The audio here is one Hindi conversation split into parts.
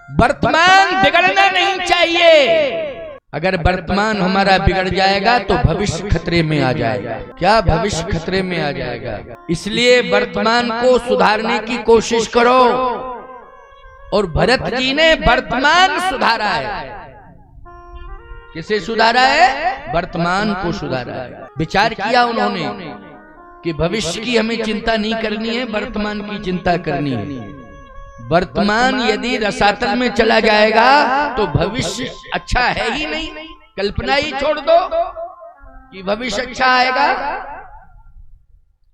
वर्तमान बिगड़ना नहीं चाहिए। अगर वर्तमान हमारा बिगड़ जाएगा तो भविष्य खतरे में आ जाएगा। क्या भविष्य खतरे में आ जाएगा? इसलिए वर्तमान को सुधारने की कोशिश करो। और भरत जी ने वर्तमान सुधारा है। किसे सुधारा है? वर्तमान को सुधारा है। विचार किया उन्होंने कि भविष्य की हमें चिंता नहीं करनी है, वर्तमान की चिंता करनी है। वर्तमान यदि रसातल में चला जाएगा तो भविष्य अच्छा है ही नहीं। कल्पना ही छोड़ दो कि भविष्य अच्छा आएगा।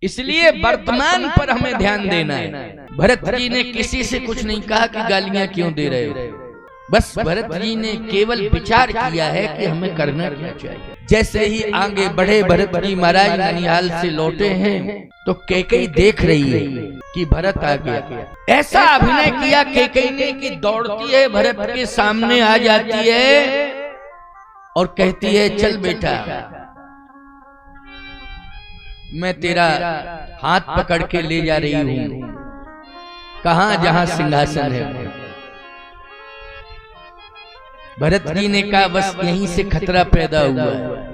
इसलिए वर्तमान पर हमें ध्यान देना है। भरत जी ने किसी से कुछ नहीं कहा कि गालियां क्यों दे रहे हो। बस भरत जी ने केवल विचार किया है कि हमें करना क्या चाहिए। जैसे ही आगे बढ़े भरत जी महाराज ननिहाल से लौटे हैं तो कैकेयी देख रही है कि भरत आ गया। ऐसा अभिनय किया कैकेयी ने कि दौड़ती है, भरत के सामने आ जाती है और कहती है, चल बेटा, मैं तेरा हाथ पकड़ के ले जा रही हूं। कहां? जहां सिंहासन है। भरत जी ने कहा, बस यहीं से खतरा पैदा हुआ है।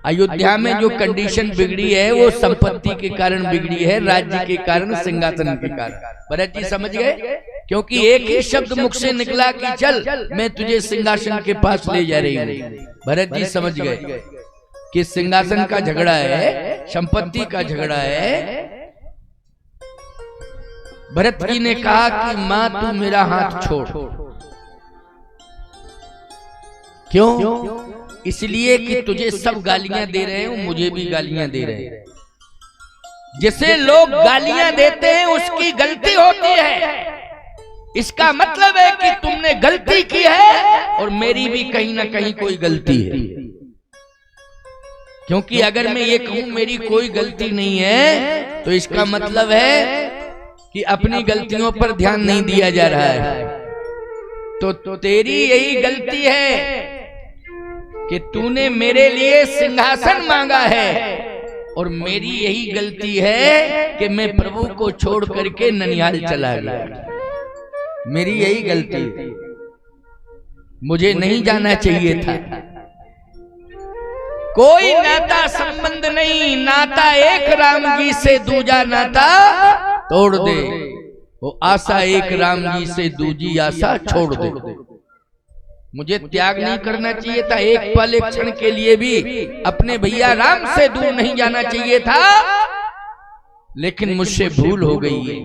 अयोध्या में जो कंडीशन बिगड़ी है वो संपत्ति के कारण बिगड़ी है, राज्य के कारण, सिंहासन के कारण। भरत जी समझ गए, क्योंकि एक ही शब्द मुख से निकला कि चल मैं तुझे सिंहासन के पास ले जा रही हूं। भरत जी समझ गए कि सिंहासन का झगड़ा है, संपत्ति का झगड़ा है। भरत जी ने कहा कि मां तू मेरा हाथ छोड़। क्यों? इसलिए कि तुझे सब गालियां दे रहे हो, मुझे भी गालियां दे रहे हैं। जिसे लोग गालियां देते हैं उसकी गलती होती है। इसका मतलब है कि तुमने गलती की है और मेरी भी कहीं ना कहीं कोई गलती है। क्योंकि अगर मैं ये कहूं मेरी कोई गलती नहीं है तो इसका मतलब है कि अपनी गलतियों पर ध्यान नहीं दिया जा रहा है। तो तेरी यही गलती है कि तूने मेरे लिए सिंहासन मांगा है, और मेरी यही गलती है कि मैं प्रभु को छोड़ करके ननिहाल चला गया। मेरी यही गलती, मुझे नहीं जाना चाहिए था। कोई नाता संबंध नहीं, नाता एक राम जी से दूजा नाता तोड़ दे। वो आशा एक राम जी से दूजी आशा छोड़ दे। मुझे त्याग नहीं करना चाहिए था, एक पल एक क्षण के लिए भी अपने भैया राम से दूर नहीं जाना चाहिए था, लेकिन मुझसे भूल हो गई है।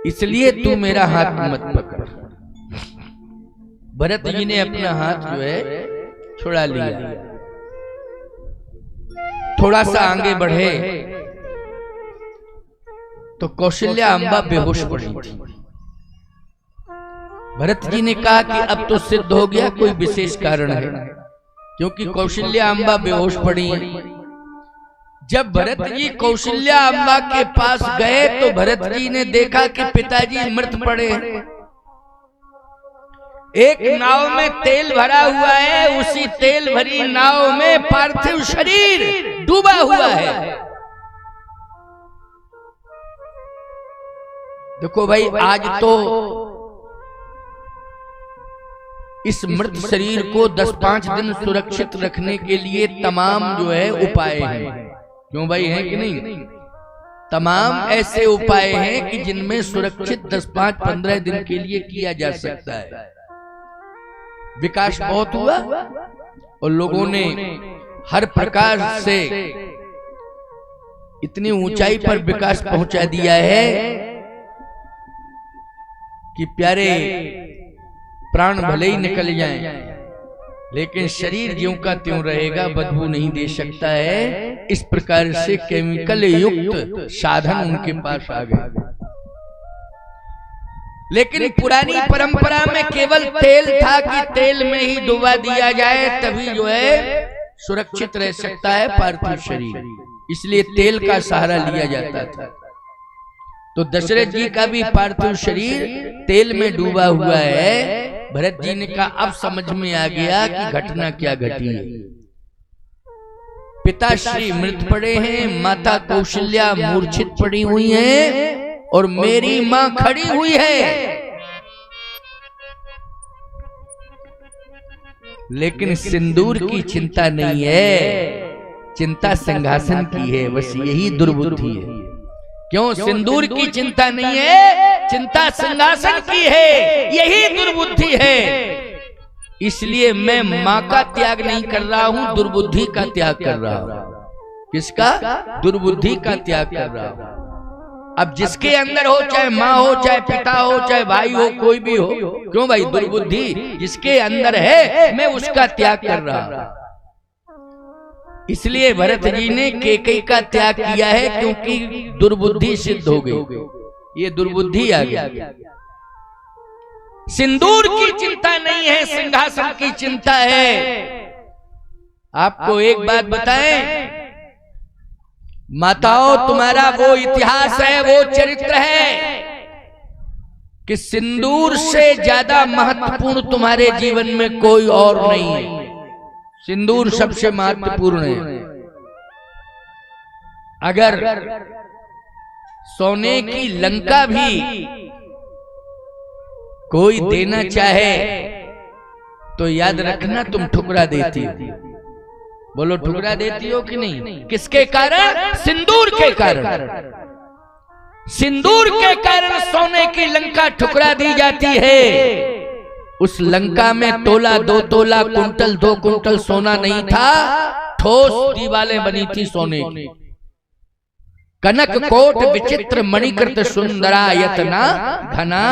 इसलिए तू मेरा हाथ मत पकड़। भरत जी ने अपना हाथ जो है छुड़ा लिया। थोड़ा सा आगे बढ़े तो कौशल्या अम्बा बेहोश पड़ी थी। भरत जी ने कहा कि अब तो सिद्ध हो गया कोई विशेष कारण है, क्योंकि कौशल्या अम्बा बेहोश पड़ी है। जब भरत जी कौशल्या अम्बा के पास गए तो भरत जी ने देखा कि पिताजी मृत पड़े हैं। एक नाव में तेल भरा हुआ है, उसी तेल भरी नाव में पार्थिव शरीर डूबा हुआ है। देखो भाई, आज तो इस मृत शरीर को 10-5 दिन सुरक्षित रखने के लिए तमाम जो है उपाय हैं। क्यों भाई, हैं कि नहीं? तमाम ऐसे उपाय हैं कि जिनमें सुरक्षित 10-5-15 दिन के लिए किया जा सकता है। विकास बहुत हुआ और लोगों ने हर प्रकार से इतनी ऊंचाई पर विकास पहुंचा दिया है कि प्यारे प्राण भले ही निकल जाएं, लेकिन शरीर ज्यों का त्यों रहेगा, बदबू नहीं दे सकता है। इस प्रकार से केमिकल युक्त साधन उनके पास आ गए। लेकिन पुरानी परंपरा में केवल तेल था कि तेल में ही डुबा दिया जाए, तभी जो है सुरक्षित रह सकता है पार्थिव शरीर। इसलिए तेल का सहारा लिया जाता था। तो दशरथ जी का भी पार्थिव शरीर तेल में डूबा हुआ है। भरत जी ने कहा अब समझ में आ गया कि घटना क्या घटी है। पिताश्री मृत पड़े हैं, माता कौशल्या मूर्छित पड़ी हुई हैं, और मेरी मां खड़ी हुई है, लेकिन सिंदूर की चिंता नहीं है, चिंता सिंहासन की है। बस यही दुर्बुद्धि है। क्यों सिंदूर की चिंता नहीं है, चिंता सिंहासन की है, यही दुर्बुद्धि है। इसलिए मैं मां का त्याग नहीं कर रहा हूं, दुर्बुद्धि का त्याग कर रहा हूं। किसका? दुर्बुद्धि का त्याग कर रहा हूं। अब जिसके अंदर हो, चाहे माँ हो, चाहे पिता हो, चाहे भाई हो, कोई भी हो, क्यों भाई, दुर्बुद्धि जिसके अंदर है मैं उसका त्याग कर रहा हूं। इसलिए भरत जी ने कैकेयी का त्याग किया है, क्योंकि दुर्बुद्धि सिद्ध हो गई, ये दुर्बुद्धि आ गई। सिंदूर की चिंता नहीं है, सिंहासन की चिंता है। आपको एक बात बताएं माताओं, तुम्हारा वो इतिहास है, वो चरित्र है कि सिंदूर से ज्यादा महत्वपूर्ण तुम्हारे जीवन में कोई और नहीं है। सिंदूर सबसे महत्वपूर्ण है। अगर सोने की लंका भी कोई देना चाहे तो याद रखना तुम ठुकरा देती हो। बोलो ठुकरा देती हो कि नहीं? किसके कारण? सिंदूर के कारण। सिंदूर के कारण सोने की लंका ठुकरा दी जाती है। उस लंका में तोला, 2 तोला, कुंटल, 2 कुंटल सोना नहीं था, ठोस दीवारें बनी थी सोने की। कनक कोट विचित्र मणिकृत सुंदरा यतना घना,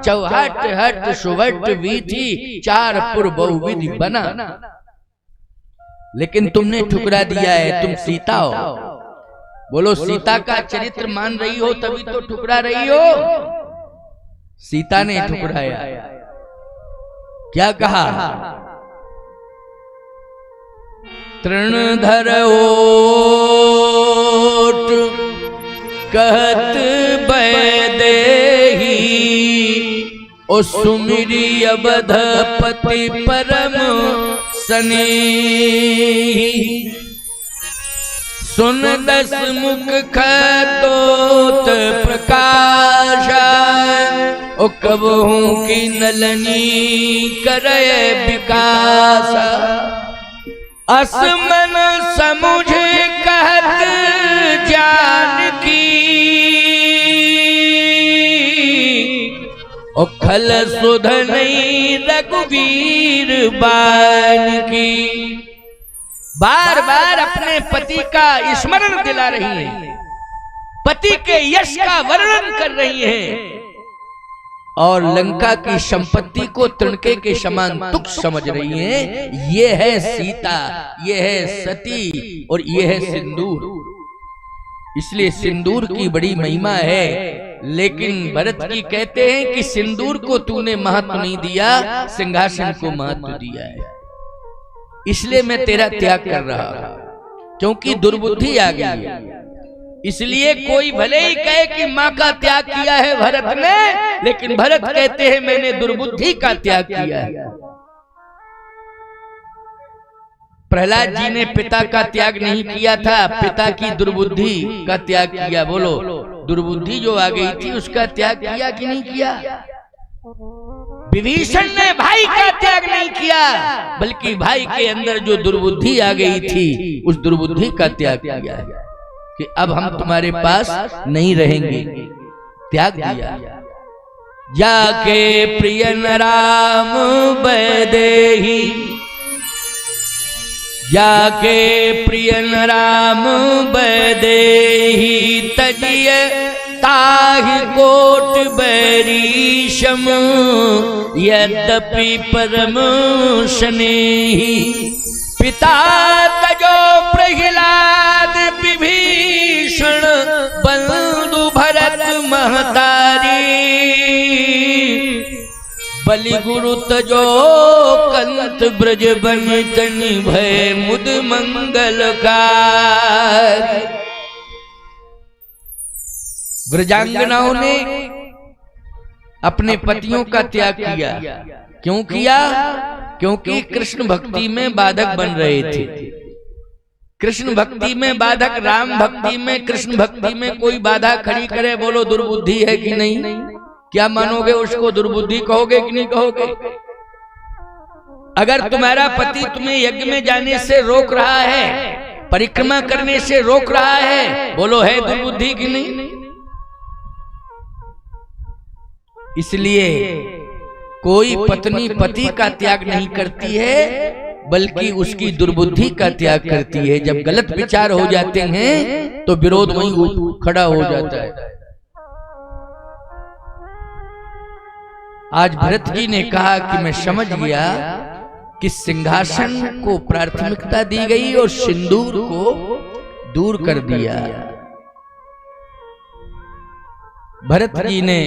चौहट हट सुवट वीथी, 4 पुर बहुविधि बना। लेकिन तुमने ठुकरा दिया है, तुम सीता हो। बोलो सीता का चरित्र मान रही हो तभी तो ठुकरा रही हो। सीता ने ठुकराया। क्या कहा? तृणधर ओट कहत बैदेही, ओ सुमिरी अवधपति परम स्नेही। सुन 10 मुख खतोत प्रकाश, ओ कबहू की नलनी करे विकास। असमन समुझ कहत जानकी, ओ खल सुध नहीं रघुवीर बान की। बार बार अपने पति का स्मरण दिला रही है, पति के यश का वर्णन कर रही है, और लंका की संपत्ति को तृणके के समान तुच्छ समझ रही है। ये है सीता, ये है सती, और ये है सिंदूर। इसलिए सिंदूर की बड़ी महिमा है। लेकिन भरत जी कहते हैं कि सिंदूर को तूने महत्व नहीं दिया, सिंहासन को महत्व दिया है। इसलिए मैं तेरा त्याग कर रहा हूं, क्योंकि दुर्बुद्धि आ गई है। इसलिए कोई भले ही कहे कि मां का त्याग किया है भरत ने, लेकिन भरत कहते हैं मैंने दुर्बुद्धि का त्याग किया है। प्रहलाद जी ने पिता का त्याग नहीं किया था, पिता की दुर्बुद्धि का त्याग किया। बोलो दुर्बुद्धि जो आ गई थी उसका त्याग किया कि नहीं किया? विभीषण ने भाई का त्याग नहीं किया, बल्कि भाई के अंदर जो दुर्बुद्धि आ गई थी उस दुर्बुद्धि का त्याग किया है कि अब हम तुम्हारे पास नहीं रहेंगे, त्याग दिया। जाके प्रियन राम बैदेही, जाके प्रियन राम बैदेही, तजिय ताहि कोट बैरीशम, यद्यपि परम स्नेही। पिता तजो प्रहलाद विभीषण, बंधु भरत महतारी। बलि गुरु तजो कंत ब्रज बनि, तनि भय मुद मंगलकारी। ब्रजांगनाओं ने अपने पतियों का त्याग किया। क्यों किया? क्योंकि कृष्ण भक्ति में बाधक बन रहे थे। कृष्ण भक्ति में बाधक, राम भक्ति में, कृष्ण भक्ति में कोई बाधा खड़ी करे, बोलो दुर्बुद्धि है कि नहीं? क्या मानोगे उसको? दुर्बुद्धि कहोगे कि नहीं कहोगे? अगर तुम्हारा पति तुम्हें यज्ञ में जाने से रोक रहा है, परिक्रमा करने से रोक रहा है, बोलो है दुर्बुद्धि कि नहीं? इसलिए कोई पत्नी पति का त्याग नहीं करती है, बल्कि उसकी दुर्बुद्धि का त्याग करती है। जब गलत विचार हो जाते हैं तो विरोध वहीं खड़ा हो जाता है। आज भरत जी ने कहा कि मैं समझ गया कि सिंहासन को प्राथमिकता दी गई और सिंदूर को दूर कर दिया। भरत जी ने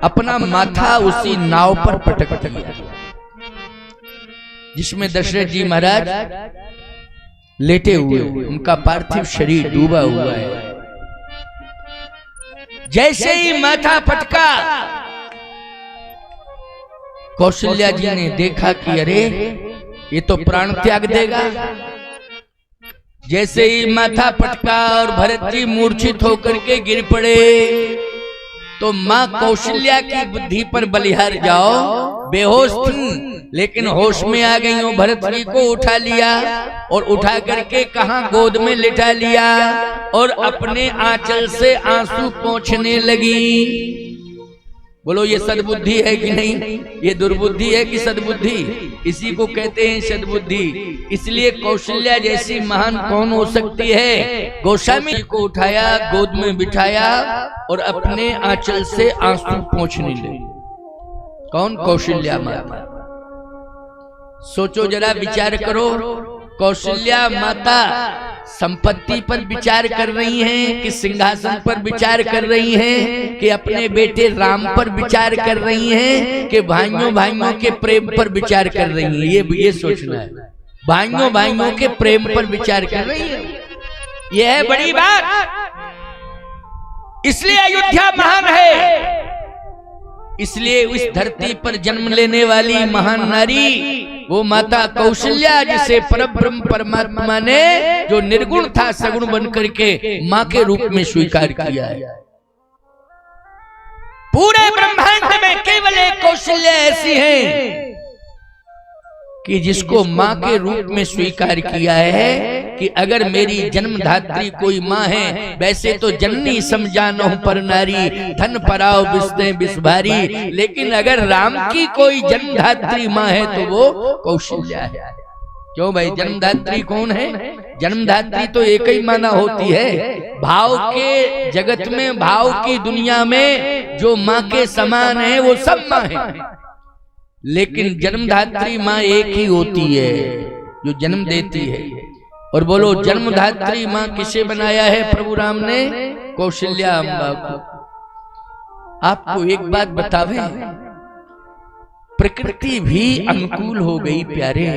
अपना माथा उसी नाव पर पटक दिया जिसमें दशरथ जी महाराज लेटे हुए, उनका पार्थिव शरीर डूबा हुआ है। जैसे ही माथा पटका, कौशल्या जी ने देखा कि अरे ये तो प्राण त्याग देगा। जैसे ही माथा पटका और भरत जी मूर्छित होकर के गिर पड़े, तो मां कौशल्या की बुद्धि पर बलिहार जाओ, बेहोश थी लेकिन होश में आ गई हो। भरत जी को उठा लिया और उठा करके कहां गोद में लिटा लिया और अपने आंचल से आंसू पोंछने लगी। बोलो ये सद्बुद्धि है कि नहीं? ये दुर्बुद्धि है कि सद्बुद्धि? इसी को कहते हैं सद्बुद्धि। इसलिए कौशल्या जैसी महान कौन हो सकती है? गोस्वामी जी को उठाया, गोद में बिठाया और अपने आंचल से आंसू पोंछने लगी। कौन? कौशल्या माता। सोचो जरा, विचार करो। कौशल्या माता संपत्ति पर विचार कर रही हैं कि सिंहासन पर विचार कर रही हैं कि अपने बेटे राम पर विचार कर रही हैं कि भाइयों भाइयों के प्रेम पर विचार कर रही हैं? ये सोचना है। भाइयों भाइयों के प्रेम पर विचार कर रही है, यह है बड़ी बात। इसलिए अयोध्या महान है। इसलिए इस धरती पर जन्म लेने वाली महान नारी वो माता कौशल्या, जिसे परब्रह्म परमात्मा ने जो निर्गुण था सगुण बन करके मां के रूप में स्वीकार किया है। पूरे ब्रह्मांड में केवल एक कौशल्या ऐसी है कि जिसको मां के रूप में स्वीकार किया है कि अगर मेरी जन्मधात्री कोई मां है, वैसे तो जननी समझानो पर नारी, धन पराओ बिस्ते बिस्भारी, लेकिन अगर राम की कोई जन्मधात्री मां है तो वो कौशल्या है। क्यों भाई? जन्मधात्री कौन है? जन्मधात्री तो एक ही माना होती है। भाव के जगत में, भाव की दुनिया में जो मां के समान है वो सब मां है, लेकिन जन्मधात्री मां एक ही होती है जो जन्म देती है। और बोलो जन्मधात्री मां किसे बनाया है प्रभु राम ने? कौशल्या अम्बा को। आपको एक बात बतावे, प्रकृति भी अनुकूल हो गई प्यारे।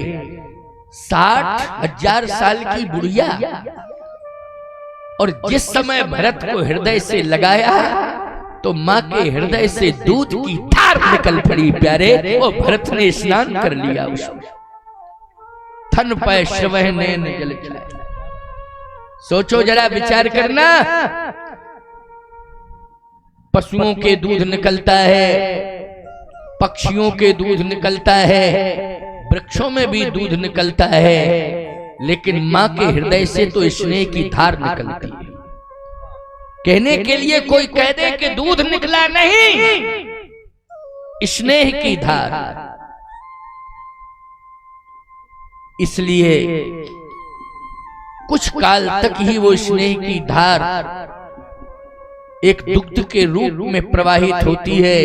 60,000 साल की बुढ़िया, और जिस समय भरत को हृदय से लगाया तो मां के हृदय से दूध की धार निकल पड़ी प्यारे, और भरत ने स्नान कर लिया उसमें। थन पे श्रवह नैन जल चलाए। सोचो जरा, विचार करना। पशुओं के दूध निकलता है, पक्षियों के दूध निकलता है, वृक्षों में भी दूध निकलता है, लेकिन मां के हृदय से तो स्नेह की धार निकलती है। कहने के लिए कोई कह दे कि दूध निकला, नहीं, स्नेह की धार। इसलिए कुछ काल तक ही वो स्नेह की धार एक दुग्ध के रूप में प्रवाहित होती है,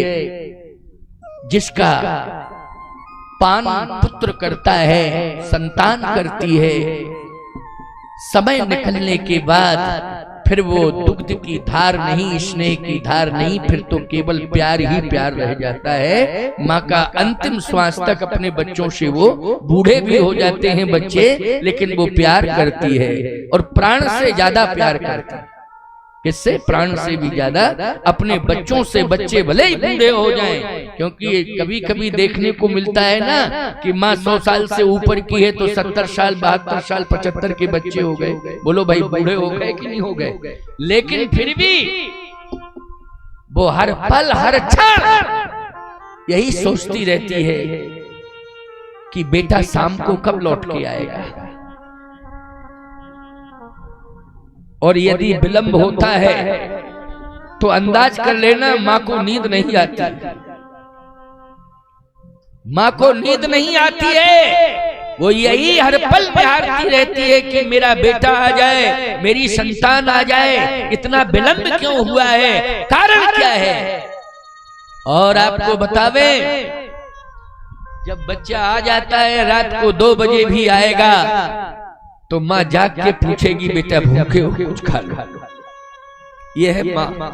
जिसका पान पुत्र करता है, संतान करती है। समय निकलने के बाद फिर वो दुग्ध की धार नहीं, स्नेह की धार नहीं, फिर तो केवल प्यार ही प्यार रह जाता है। माँ का अंतिम श्वास तक अपने बच्चों से वो, बूढ़े भी हो जाते हैं बच्चे, लेकिन वो प्यार करती है और प्राण से ज्यादा प्यार करती है। किससे? प्राण से भी ज्यादा अपने बच्चों से बच्चे भले ही बूढ़े हो जाएं, क्योंकि कभी कभी देखने को मिलता है ना कि माँ 100 साल से ऊपर की है तो 70 साल 72 साल 75 के बच्चे हो गए। बोलो भाई बूढ़े हो गए कि नहीं हो गए? लेकिन फिर भी वो हर पल हर क्षण यही सोचती रहती है कि बेटा शाम को कब लौट के आएगा। और यदि विलंब होता है तो अंदाज कर लेना मां को नींद नहीं आती, मां को नींद नहीं आती है। वो यही हर पल विहारती रहती है कि मेरा बेटा आ जाए, मेरी संतान आ जाए। इतना विलंब क्यों हुआ है, कारण क्या है? और आपको बतावे, जब बच्चा आ जाता है रात को 2 बजे भी आएगा तो माँ जाग के पूछेगी बेटा भूखे हो कुछ खा लो। ये है माँ।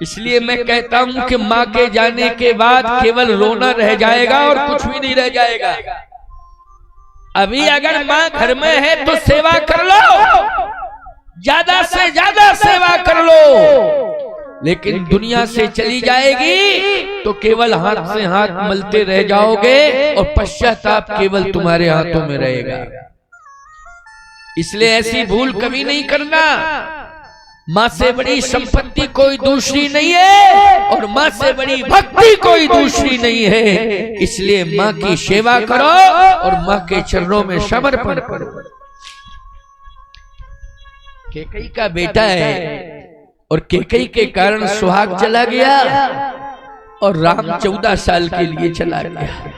इसलिए मैं कहता हूं कि माँ के जाने के बाद केवल रोना रह जाएगा और कुछ भी नहीं रह जाएगा। अभी अगर माँ घर में है तो सेवा कर लो, ज्यादा से ज्यादा सेवा कर लो। लेकिन दुनिया से चली जाएगी तो केवल हाथ से हाथ मलते रह जाओगे और पश्चाताप केवल तुम्हारे हाथों में रहेगा। इसलिए ऐसी भूल कभी नहीं करना। माँ से बड़ी संपत्ति कोई दूसरी नहीं है और माँ से बड़ी भक्ति कोई दूसरी नहीं है। इसलिए माँ की सेवा करो और माँ के चरणों में समर्पण करो। कैकेयी का बेटा है और कैकेयी के कारण सुहाग चला गया और राम 14 साल के लिए चला गया।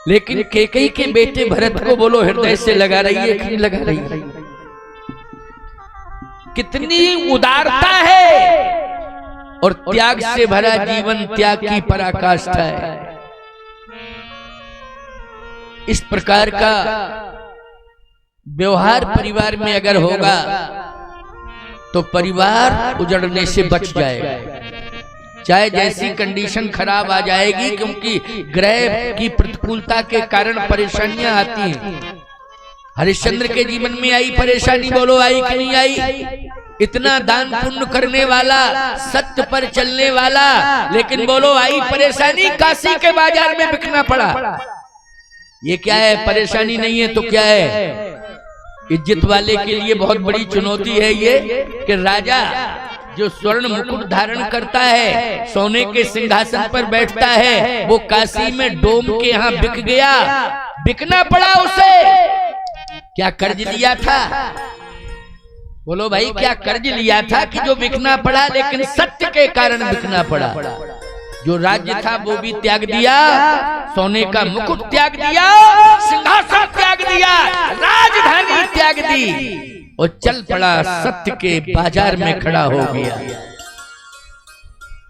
लेकिन कैकेयी के बेटे भरत को बोलो हृदय से लगा रही है कि नहीं लगा रही है? कितनी उदारता है और त्याग से भरा जीवन, त्याग की पराकाष्ठा है। इस प्रकार का व्यवहार परिवार में अगर होगा तो परिवार उजड़ने से बच जाएगा। चाहे जैसी कंडीशन खराब आ जाएगी, क्योंकि ग्रह की प्रतिकूलता के कारण परेशानियां आती हैं। हरिश्चंद्र के जीवन में आई परेशानी, बोलो आई कि नहीं आई? इतना दान पुण्य करने वाला, सत्य पर चलने वाला, लेकिन बोलो आई परेशानी? काशी के बाजार में बिकना पड़ा। ये क्या है? परेशानी नहीं है तो क्या है? इज्जत वाले के लिए बहुत बड़ी चुनौती है ये कि राजा जो स्वर्ण मुकुट धारण करता है, सोने के सिंहासन पर बैठता है, वो काशी में डोम के यहाँ बिक गया, बिकना पड़ा उसे। क्या कर्ज लिया था? बोलो भाई क्या कर्ज लिया था कि जो बिकना पड़ा? लेकिन सत्य के कारण बिकना पड़ा। जो राज्य था वो भी त्याग दिया, सोने का मुकुट त्याग दिया, सिंहासन त्याग दिया, राजधानी त्याग दी और चल पड़ा, सत्य के बाजार में खड़ा हो गया।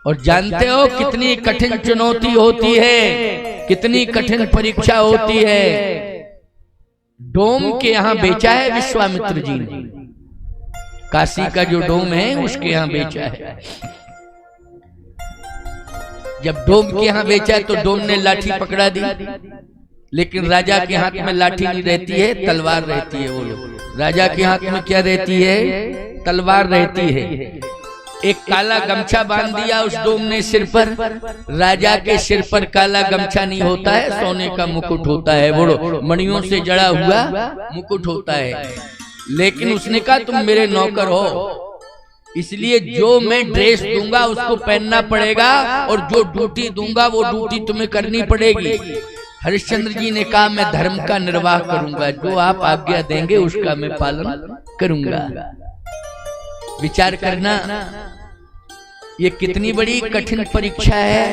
और जानते हो कितनी कठिन चुनौती होती है, कितनी कठिन परीक्षा होती है। डोम के यहाँ बेचा है विश्वामित्र जी ने, काशी का जो डोम है उसके यहाँ बेचा है। जब डोम के यहाँ बेचा तो डोम ने लाठी पकड़ा दी, लेकिन राजा के हाथ में लाठी नहीं रहती है, तलवार रहती है। वो लोग राजा के हाथ में क्या रहती है? तलवार रहती है। एक काला गमछा बांध दिया उस डोम ने सिर पर। राजा के सिर पर काला गमछा नहीं होता है, सोने का मुकुट होता है, वो मणियों से जड़ा हुआ मुकुट होता है। लेकिन उसने कहा तुम मेरे नौकर हो, इसलिए जो मैं ड्रेस दूंगा उसको पहनना पड़ेगा और जो ड्यूटी दूंगा वो ड्यूटी तुम्हें करनी पड़ेगी। हरिश्चंद्र जी ने कहा मैं धर्म का निर्वाह करूंगा, जो आप आज्ञा देंगे उसका मैं पालन करूंगा। विचार करना ये कितनी बड़ी कठिन परीक्षा है।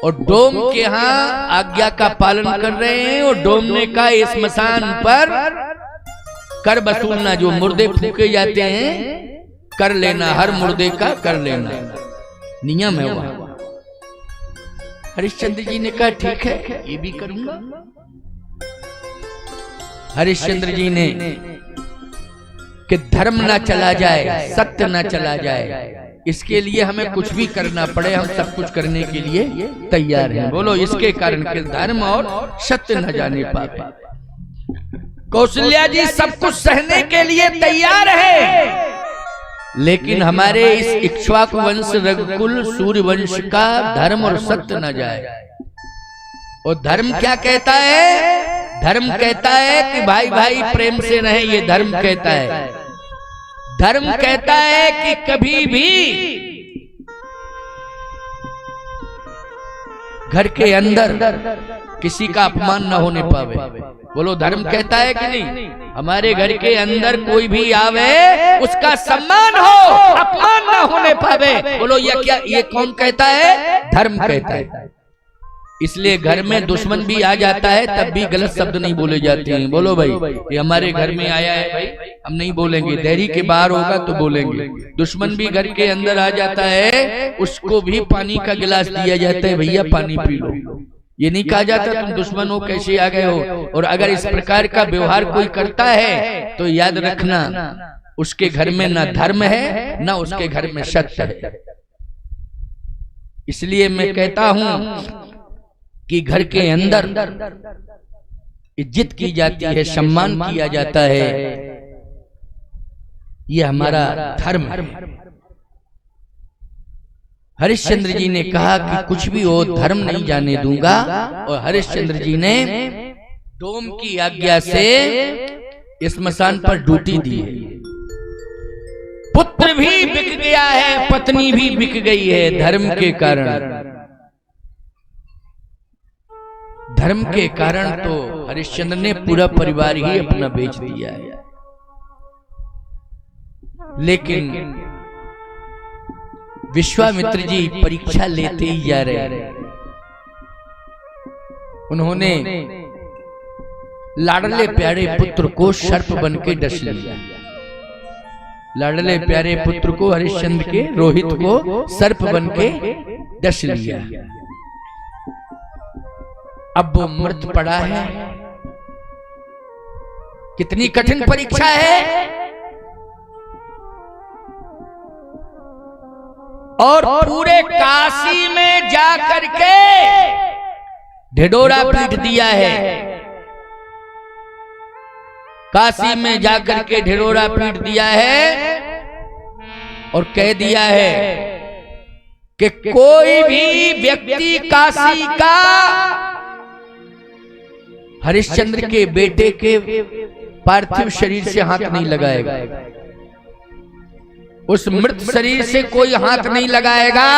और डोम के यहाँ आज्ञा का पालन कर रहे हैं और डोम ने कहा इस स्मशान पर कर वसूलना, जो मुर्दे फूके जाते हैं कर लेना, हर मुर्दे का कर लेना, नियम है वहां। हरिश्चंद्र जी ने कहा ठीक है ये भी करूंगा। हरिश्चंद्र जी ने कि धर्म ना चला जाए, सत्य ना चला जाए, इसके लिए हमें कुछ भी करना पड़े, हम सब कुछ करने के लिए तैयार हैं। बोलो इसके कारण के धर्म और सत्य न जाने पाए। कौशल्या जी सब कुछ सहने के लिए तैयार है, लेकिन हमारे इस इक्ष्वाकु वंश रघुकुल सूर्य वंश का धर्म और सत्य न जाए। और धर्म क्या कहता है? धर्म कहता है कि भाई भाई प्रेम से रहे, ये धर्म कहता है। धर्म कहता है कि कभी भी घर के अंदर किसी का अपमान न होने पावे। बोलो धर्म कहता है कि नहीं? हमारे घर के अंदर कोई भी आवे उसका सम्मान हो, अपमान न होने पावे। बोलो ये कौन कहता है? धर्म कहता है। इसलिए घर में दुश्मन भी आ जाता है तब भी गलत शब्द नहीं बोले जाते हैं। बोलो भाई ये हमारे घर में आया है भाई, हम नहीं बोलेंगे। देरी के बाहर होगा तो बोलेंगे। दुश्मन भी घर के अंदर आ जाता है, उसको भी पानी का गिलास दिया जाता है, भैया पानी पी लो। ये नहीं कहा जाता तुम दुश्मन हो, कैसे आ गए हो। और अगर इस प्रकार का व्यवहार कोई करता है तो याद रखना उसके घर में ना धर्म है ना उसके घर में सत्य है। इसलिए मैं कहता हूं कि घर के अंदर इज्जत की जाती है, सम्मान किया जाता है, ये हमारा धर्म है। हरिश्चंद्र जी ने कहा कि कुछ भी हो धर्म नहीं जाने दूंगा। और हरिश्चंद्र जी ने डोम की आज्ञा से स्मशान पर ड्यूटी दी है। पुत्र भी बिक गया है, पत्नी भी बिक गई है धर्म के कारण। धर्म के कारण तो हरिश्चंद्र ने पूरा परिवार ही अपना बेच दिया है। लेकिन विश्वामित्र जी परीक्षा लेते ही जा रहे हैं। उन्होंने लाडले प्यारे पुत्र को सर्प बन के डस लिया। लाडले प्यारे पुत्र को हरिश्चंद्र के रोहित को सर्प बन के डस लिया। अब वो मृत पड़ा है। कितनी कठिन परीक्षा है। और पूरे काशी में जाकर के ढिढोरा पीट दिया है। काशी में जाकर के ढिढोरा पीट दिया है और कह दिया है कि कोई भी व्यक्ति काशी का हरिश्चंद्र के बेटे के पार्थिव शरीर से हाथ नहीं लगाएगा। उस मृत शरीर से कोई हाथ नहीं लगाएगा,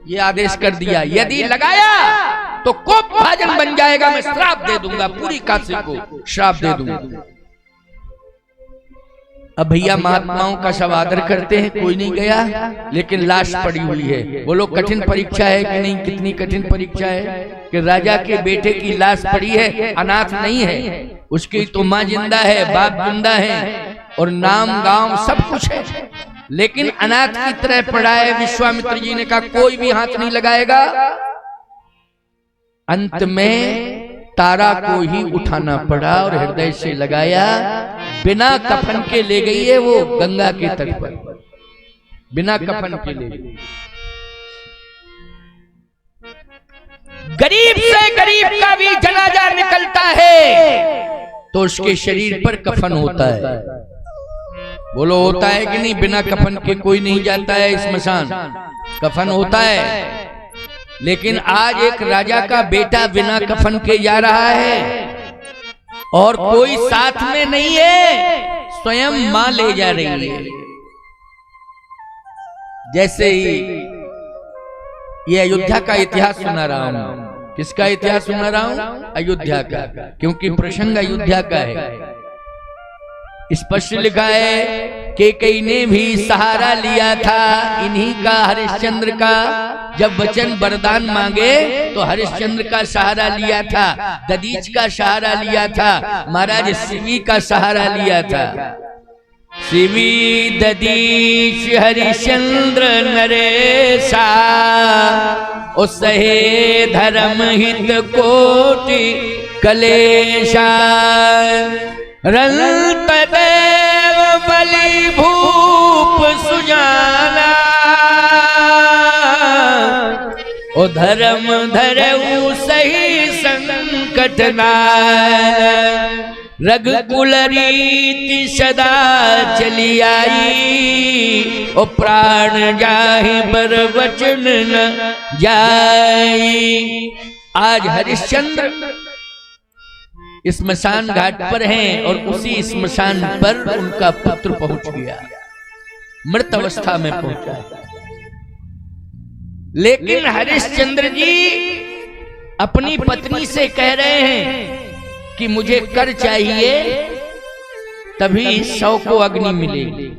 ये आदेश कर दिया। यदि लगाया तो कोप भाजन बन जाएगा, मैं श्राप दे दूंगा, पूरी काशी को श्राप दे दूंगा। अब भैया महात्माओं का सब आदर करते हैं, कोई नहीं गया, लेकिन लाश पड़ी हुई है। बोलो कठिन परीक्षा है कि नहीं? कितनी कठिन परीक्षा है कि राजा के बेटे की लाश पड़ी है, अनाथ नहीं है, उसकी तो माँ जिंदा है, बाप जिंदा है और नाम गांव सब कुछ है, लेकिन अनाथ की तरह पड़ा है। विश्वामित्र जी ने कहा कोई भी हाथ नहीं लगाएगा। अंत में तारा को ही उठाना पड़ा और हृदय से लगाया। बिना कफन के ले गई है वो गंगा के तट पर, बिना कफन के ले गई। गरीब से गरीब का भी जनाजा निकलता है तो उसके शरीर पर कफन होता है। बोलो होता है कि नहीं? बिना कफन के कोई नहीं जाता है स्मशान, कफन होता है। लेकिन आज एक राजा का बेटा बिना कफन के जा रहा है और कोई साथ में नहीं है, स्वयं मां ले जा रही है। जैसे ही ये अयोध्या का इतिहास सुना रहा हूं। किसका इतिहास सुना रहा हूं? अयोध्या का, क्योंकि प्रसंग अयोध्या का है। स्पष्ट लिखा है कैकेयी ने भी सहारा लिया था इन्हीं का, हरिश्चंद्र का। जब वचन वरदान मांगे तो हरिश्चंद्र का सहारा लिया था, दधीच का सहारा लिया था, महाराज शिवी का सहारा लिया था। शिवी दधीच हरिश्चंद्र नरेशा, ओ सहे धर्म हित कोटि कलेशा। रंत देव बलि भूप सुजाना, ओ धर्म धरऊ सही संकट नाय। रघुकुल रीति सदा चली आई, ओ प्राण जाहि पर वचन न जाई। आज हरिश्चंद्र स्मशान घाट पर हैं और उसी स्मशान पर उनका पुत्र पहुंच गया, मृत अवस्था में पहुंचा। लेकिन हरिश्चंद्र जी अपनी पत्नी से कह रहे हैं कि मुझे कर चाहिए तभी 100 को अग्नि मिलेगी।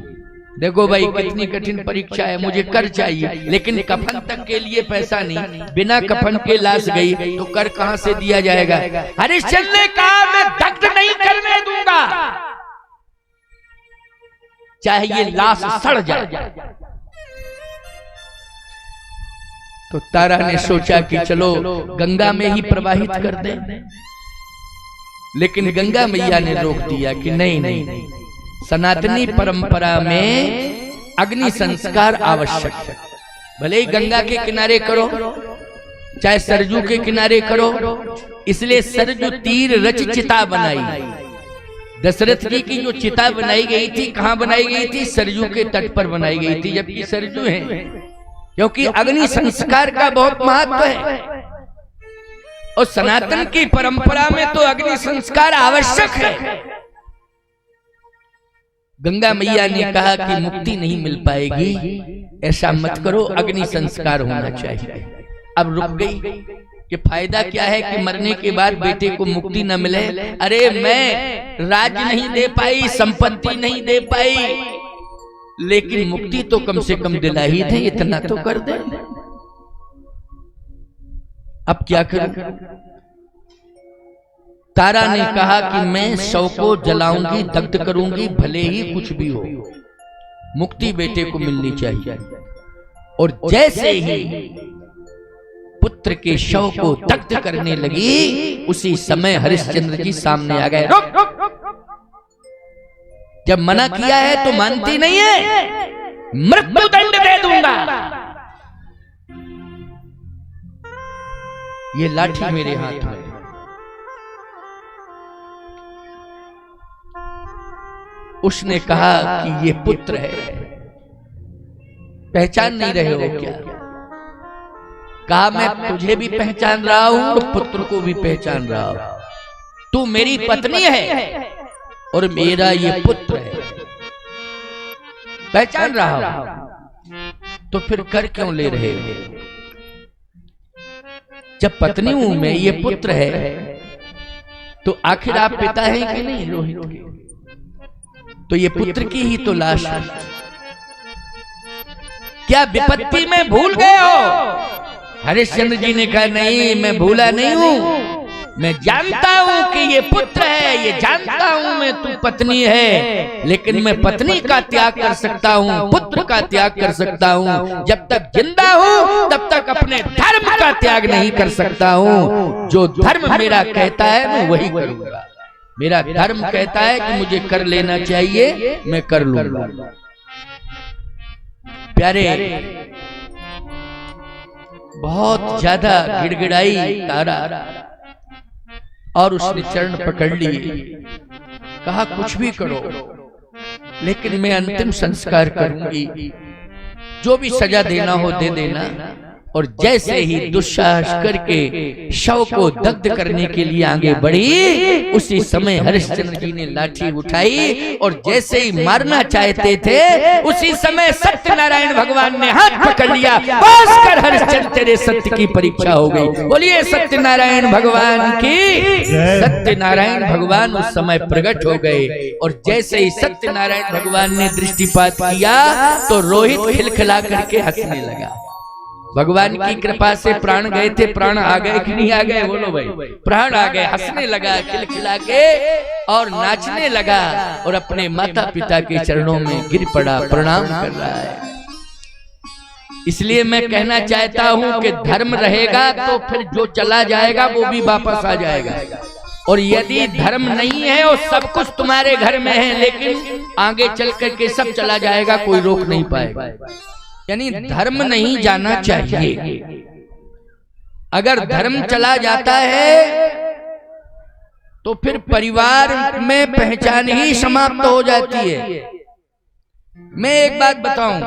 देखो भाई कितनी कठिन परीक्षा है, मुझे कर चाहिए लेकिन कफन तक के लिए पैसा नहीं, बिना कफन के लाश गई तो कर कहां से दिया जाएगा। हरिश्चंद्र ने कहा मैं दग्ध नहीं करने दूंगा, चाहे ये लाश सड़ जाए। तो तारा ने सोचा कि चलो गंगा में ही प्रवाहित कर दें, लेकिन गंगा मैया ने रोक दिया कि नहीं नहीं, सनातनी परंपरा में अग्नि संस्कार आवश्यक है। भले ही गंगा के किनारे करो चाहे सरजू के किनारे करो, इसलिए सरजू तीर रच चिता बनाई। दशरथ जी की जो चिता बनाई गई थी कहां बनाई गई थी? सरजू के तट पर बनाई गई थी, जबकि सरजू है, क्योंकि अग्नि संस्कार का बहुत महत्व है और सनातन की परंपरा में तो अग्नि संस्कार आवश्यक है। गंगा मैया ने कहा कि मुक्ति नहीं मिल पाएगी, ऐसा मत करो, अग्नि संस्कार होना चाहिए। अब रुक गई कि फायदा क्या है कि मरने के बाद बेटे को मुक्ति न मिले। अरे मैं राज्य नहीं दे पाई, संपत्ति नहीं दे पाई, लेकिन मुक्ति तो कम से कम दिला ही थे, इतना तो कर दे। अब क्या करूं? तारा ने कहा कि मैं 100 को जलाऊंगी, दग्ध करूंगी, भले ही कुछ भी हो, मुक्ति बेटे को मिलनी चाहिए। और जैसे ही पुत्र के शव को दग्ध करने लगी, उसी समय हरिश्चंद्र जी सामने आ गए। जब मना किया है तो मानती नहीं है, मृत्यु दंड दे दूंगा। ये लाठी मेरे हाथ में। उसने कहा कि ये पुत्र है, पहचान नहीं रहे हो क्या? कहा मैं तुझे भी पहचान रहा हूं, पुत्र को भी पहचान रहा हूं। तू मेरी पत्नी है और मेरा ये पुत्र है, पहचान रहा हूं, तो फिर कर क्यों ले रहे हो? जब पत्नी हूं मैं, ये पुत्र है, तो आखिर आप पिता हैं कि नहीं रोहित के? तो ये पुत्र की ही तो लाश है। क्या विपत्ति में भूल गए हो? हरिश्चंद्र जी ने कहा नहीं, मैं भूला नहीं हूं, मैं जानता हूं कि ये पुत्र है, ये जानता हूं मैं तू पत्नी है, लेकिन मैं पत्नी का त्याग कर सकता हूं, पुत्र का त्याग कर सकता हूं। जब तक जिंदा हूं तब तक अपने धर्म का त्याग नहीं कर सकता हूं। जो धर्म मेरा कहता है मैं वही करूंगा। मेरा धर्म कहता है कि मुझे कर लेना चाहिए, मैं कर लूंगा। प्यारे, बहुत ज्यादा गिड़गिड़ाई तारा और उसने चरण पकड़ लिए। कहा कुछ भी करो, लेकिन मैं अंतिम संस्कार करूंगी, जो भी सजा देना हो दे देना। और जैसे ही दुस्साहस करके शव को दग्ध करने के लिए आगे बढ़ी, उसी समय हरिश्चंद्र जी ने लाठी उठाई और जैसे ही मारना चाहते थे, उसी समय सत्यनारायण भगवान ने हाथ पकड़ लिया। बस कर हरिश्चंद्र, तेरे सत्य की परीक्षा हो गई। बोलिए सत्यनारायण भगवान की। सत्यनारायण भगवान उस समय प्रकट हो गए और जैसे ही सत्यनारायण भगवान ने दृष्टिपात किया तो रोहित खिलखिला करके हंसने लगा। भगवान की कृपा से प्राण गए थे, प्राण आ गए कि नहीं आ गए? बोलो भाई, प्राण आ गए। हंसने लगा खिलखिला के और नाचने लगा और अपने माता पिता के चरणों में गिर पड़ा, प्रणाम कर रहा है। इसलिए मैं कहना चाहता हूं कि धर्म रहेगा तो फिर जो चला जाएगा वो भी वापस आ जाएगा, और यदि धर्म नहीं है और सब कुछ तुम्हारे घर में है लेकिन आगे चल करके सब चला जाएगा, कोई रोक नहीं पाएगा। यानी धर्म नहीं जाना चाहिए। अगर धर्म चला जाता है तो फिर परिवार में पहचान ही समाप्त हो जाती है। मैं एक बात बताऊं,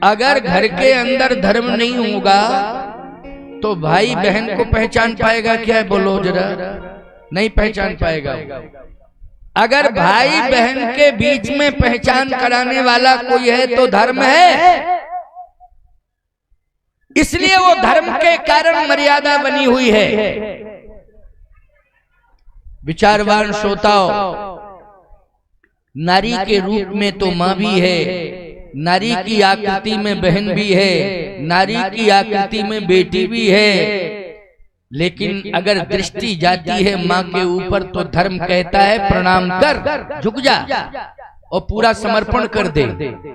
अगर घर के अंदर धर्म नहीं होगा तो भाई बहन को पहचान पाएगा क्या? बोलो जरा, नहीं पहचान पाएगा। अगर भाई बहन के बीच में पहचान कराने वाला कोई है तो धर्म है। इसलिए वो धर्म के कारण मर्यादा बनी हुई है। विचारवान श्रोताओ, नारी के रूप में तो मां भी है, नारी की आकृति में बहन भी है, नारी की आकृति में बेटी भी है, लेकिन अगर दृष्टि जाती है मां के ऊपर तो धर्म कहता है प्रणाम कर, झुक जा और पूरा समर्पण कर दे।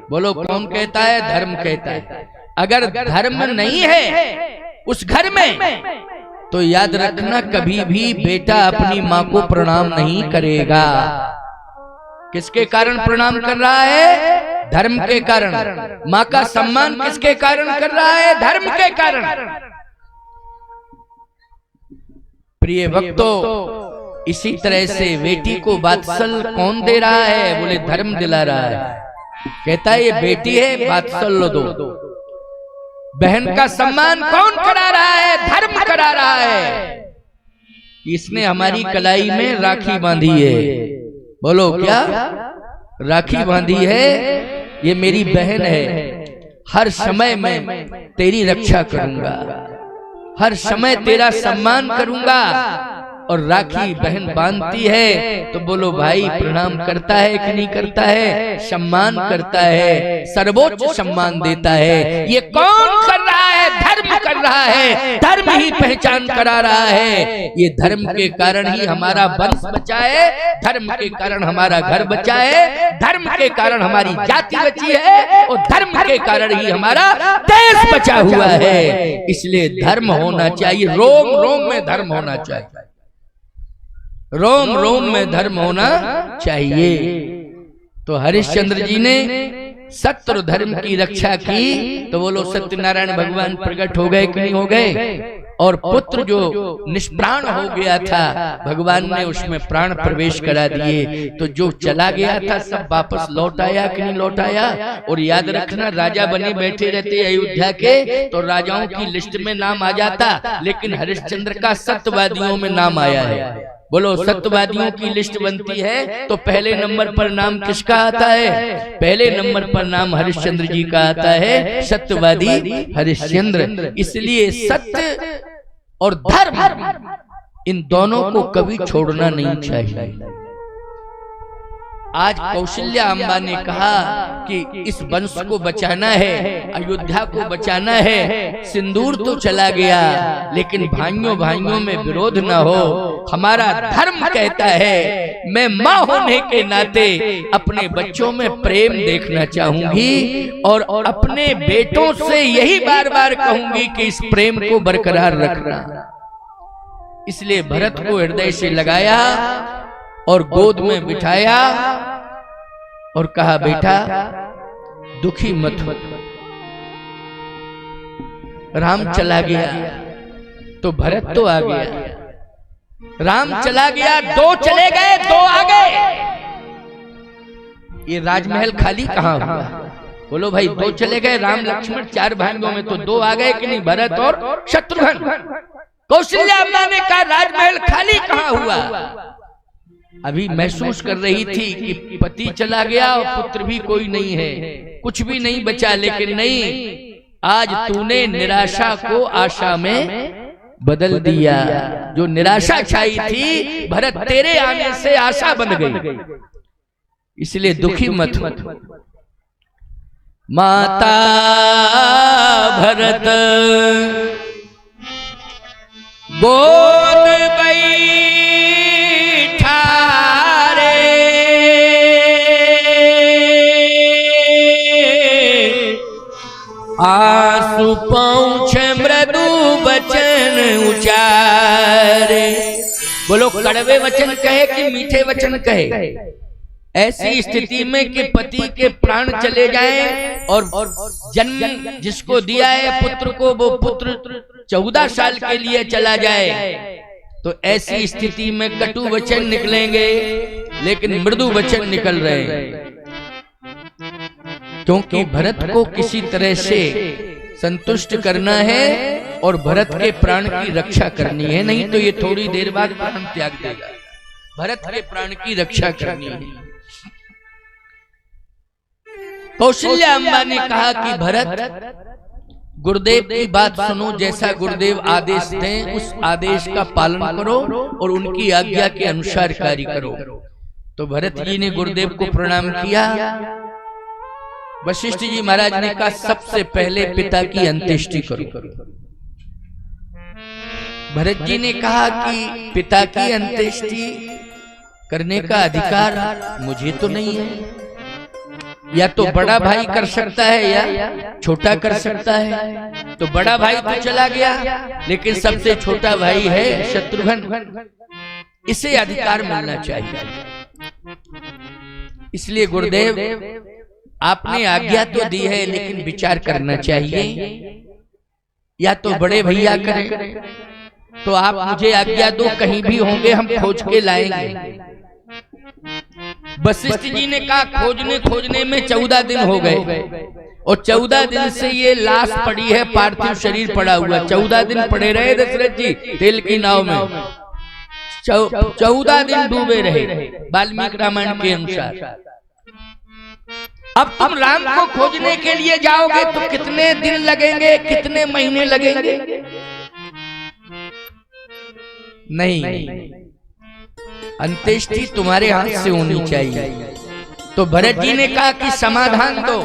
बोलो कौन कहता है? धर्म कहता है। अगर धर्म नहीं है उस घर में तो याद रखना कभी भी बेटा अपनी मां को प्रणाम नहीं करेगा। किसके कारण प्रणाम कर रहा है? धर्म के कारण। मां का सम्मान किसके कारण कर रहा है? धर्म के कारण। प्रिय भक्तों, इसी तरह से बेटी को वात्सल्य कौन दे रहा है? बोले धर्म दिला रहा है। कहता है ये बेटी है, वात्सल्य दो। बहन का सम्मान कौन करा रहा है? धर्म करा रहा है। इसने हमारी कलाई में राखी बांधी है। बोलो क्या? राखी बांधी है, ये मेरी बहन है। हर समय मैं तेरी रक्षा करूंगा, हर समय तेरा सम्मान करूंगा। और राखी बहन बांधती है तो बोलो भाई प्रणाम करता है कि नहीं करता है? सम्मान करता है, सर्वोच्च सम्मान देता है। ये कौन कर रहा है? धर्म कर रहा है। धर्म ही पहचान करा रहा है। ये धर्म के कारण ही हमारा वंश बचा है, धर्म के कारण हमारा घर बचा है, धर्म के कारण हमारी जाति बची है और धर्म के कारण ही हमारा देश बचा हुआ है। इसलिए धर्म होना चाहिए, रोम रोम में धर्म होना चाहिए, रोम रोम में धर्म होना चाहिए। तो हरिश्चंद्र जी ने सत्य और धर्म की रक्षा की तो बोलो सत्यनारायण भगवान प्रकट हो गए कि नहीं हो गए? और पुत्र जो निष्प्राण हो गया था भगवान ने उसमें प्राण प्रवेश करा दिए। तो जो चला गया था सब वापस लौट आया कि नहीं लौट आया? और याद रखना, राजा बने बैठे रहते अयोध्या के तो राजाओं की लिस्ट में नाम आ जाता, लेकिन हरिश्चंद्र का सत्यवादियों में नाम आया है। बोलो सत्यवादियों की लिस्ट बनती है तो पहले नंबर पर नाम किसका आता है? पहले नंबर पर नाम हरिश्चंद्र जी का आता है, सत्यवादी हरिश्चंद्र। इसलिए सत्य और धर्म इन दोनों को कभी छोड़ना नहीं चाहिए। आज कौशल्या अम्बा ने कहा कि इस वंश को बचाना है, अयोध्या को बचाना है। सिंदूर तो चला गया लेकिन भाइयों भाइयों में विरोध न हो। हमारा धर्म कहता है मैं माँ होने के नाते अपने बच्चों में प्रेम देखना चाहूंगी और अपने बेटों से यही बार बार कहूंगी कि इस प्रेम को बरकरार रखना। इसलिए भरत को हृदय से लगाया और गोद में बिठाया और कहा बेटा दुखी मत हो। राम चला गया तो भरत तो आ गया, राम चला गया, दो चले गए दो आ गए। ये राजमहल खाली कहां हुआ? बोलो भाई, दो चले गए राम लक्ष्मण, चार भाइयों में तो दो आ गए कि नहीं? भरत और शत्रुघ्न। कौशल्या अम्मा ने कहा राजमहल खाली कहां हुआ? अभी महसूस कर रही थी कि पति चला गया और पुत्र भी कोई नहीं है, कुछ भी नहीं बचा। लेकिन नहीं, आज तूने निराशा को आशा में बदल दिया। जो निराशा छाई थी भरत तेरे आने से आशा बन गई। इसलिए दुखी मत हो। माता भरत गोद आंसू पहुंचे मृदु वचन उचारे। बोलो कड़वे वचन कहे कि मीठे वचन कहे? ऐसी स्थिति में कि पति के प्राण चले जाएं और जन्म जिसको दिया है पुत्र को, वो पुत्र 14 साल के लिए चला जाए। तो ऐसी स्थिति में कटु वचन निकलेंगे, लेकिन मृदु वचन निकल रहे हैं, क्योंकि भरत को किसी तरह से संतुष्ट करना है और भरत के प्राण की रक्षा करनी है, नहीं तो ये थोड़ी देर बाद प्राण त्याग देगा। भरत के प्राण की रक्षा करनी है। कौशल्या अम्बा ने कहा कि भरत, गुरुदेव की बात सुनो, जैसा गुरुदेव आदेश दें उस आदेश का पालन करो और उनकी आज्ञा के अनुसार कार्य करो। तो भरत जी ने गुरुदेव को प्रणाम किया। वशिष्ठ जी महाराज ने कहा सबसे पहले पिता की अंत्येष्टि करो। भरत जी ने कहा कि पिता की अंत्येष्टि करने का अधिकार मुझे तो नहीं है, या तो बड़ा भाई कर सकता है या छोटा कर सकता है। तो बड़ा भाई तो चला गया, लेकिन सबसे छोटा भाई है शत्रुघ्न, इसे अधिकार मिलना चाहिए। इसलिए गुरुदेव आपने आज्ञा तो दी है, लेकिन विचार करना चाहिए, या तो बड़े भैया करें, तो आप मुझे आज्ञा दो, कहीं भी होंगे हम खोज के लाएंगे। वशिष्ठ जी ने कहा खोजने में 14 दिन हो गए, और 14 दिन से ये लाश पड़ी है, पार्थिव शरीर पड़ा हुआ। 14 दिन पड़े रहे दशरथ जी तेल की नाव में, 14 दिन डूबे रहे वाल्मीकि रामायण के अनुसार। अब तुम राम को खोजने के लिए जाओगे तो कितने दिन लगेंगे, कितने महीने लगेंगे? नहीं, अंत्येष्टि तुम्हारे हाथ से होनी चाहिए। तो भरत जी ने कहा कि समाधान दो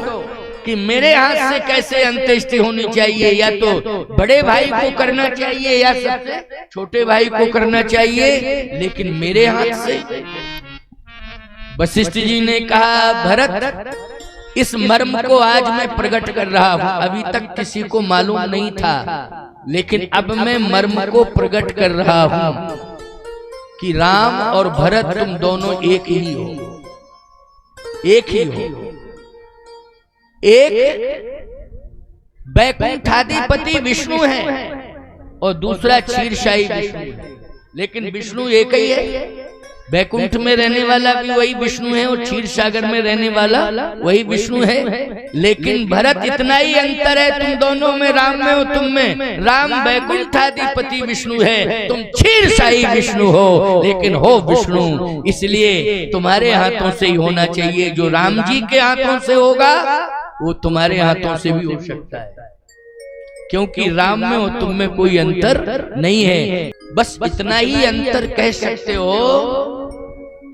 कि मेरे हाथ से कैसे अंत्येष्टि होनी चाहिए, या तो बड़े भाई को करना चाहिए या सबसे छोटे भाई को करना चाहिए, लेकिन मेरे हाथ से। वशिष्ठ जी ने कहा भरत, इस मर्म को आज मैं प्रकट कर रहा हूं, अभी तक किसी को मालूम नहीं था, लेकिन अब मैं मर्म को प्रकट कर रहा हूं कि राम और भरत तुम दोनों एक ही हो, एक ही हो। एक वैकुंठाधिपति विष्णु है और दूसरा क्षीरसाई विष्णु है, लेकिन विष्णु एक ही है। वैकुंठ में रहने वाला भी वही विष्णु है और क्षीर सागर में रहने वाला वही विष्णु है, लेकिन भरत इतना ही अंतर है तुम दोनों में, राम में और तुम में। राम वैकुंठाधिपति विष्णु है, तुम क्षीरसाई विष्णु हो, लेकिन हो विष्णु, इसलिए तुम्हारे हाथों से ही होना चाहिए। जो राम जी के हाथों से होगा वो तुम्हारे हाथों से भी हो सकता है, क्योंकि राम में और तुम में कोई अंतर नहीं है। बस इतना ही अंतर कह सकते हो